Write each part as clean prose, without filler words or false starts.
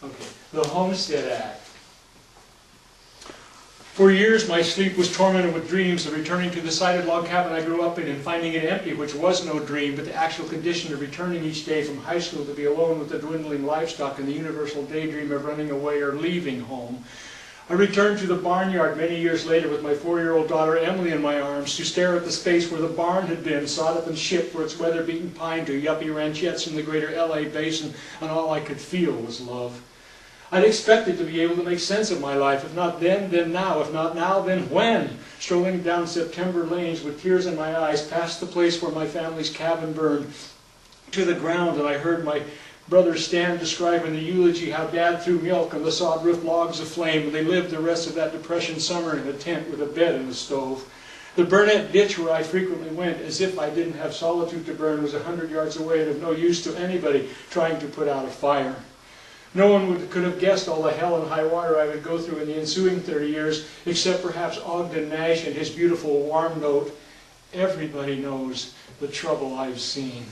Okay, the Homestead Act. For years my sleep was tormented with dreams of returning to the sided log cabin I grew up in and finding it empty, which was no dream, but the actual condition of returning each day from high school to be alone with the dwindling livestock and the universal daydream of running away or leaving home. I returned to the barnyard many years later with my 4-year-old daughter Emily in my arms to stare at the space where the barn had been, sawed up and shipped for its weather-beaten pine to yuppie ranchettes in the greater LA basin, and all I could feel was love. I'd expected to be able to make sense of my life, if not then now, if not now, then when? Strolling down September lanes with tears in my eyes, past the place where my family's cabin burned to the ground, and I heard my brother Stan describing the eulogy, how Dad threw milk on the sod-roof logs aflame, and they lived the rest of that Depression summer in a tent with a bed and a stove. The Burnett ditch where I frequently went, as if I didn't have solitude to burn, was 100 yards away and of no use to anybody trying to put out a fire. No one could have guessed all the hell and high water I would go through in the ensuing 30 years, except perhaps Ogden Nash and his beautiful warm note, "Everybody knows the trouble I've seen."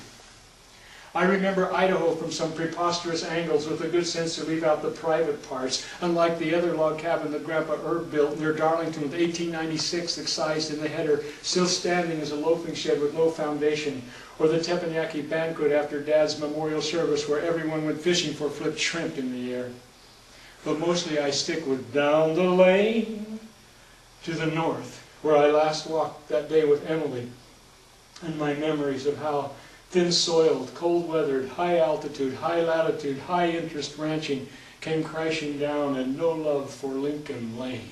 I remember Idaho from some preposterous angles with the good sense to leave out the private parts, unlike the other log cabin that Grandpa Herb built near Darlington with 1896 excised in the header, still standing as a loafing shed with no foundation, or the teppanyaki banquet after Dad's memorial service where everyone went fishing for flipped shrimp in the air. But mostly I stick with down the lane to the north, where I last walked that day with Emily, and my memories of how thin-soiled, cold-weathered, high-altitude, high-latitude, high-interest ranching came crashing down, and no love for Lincoln Lane.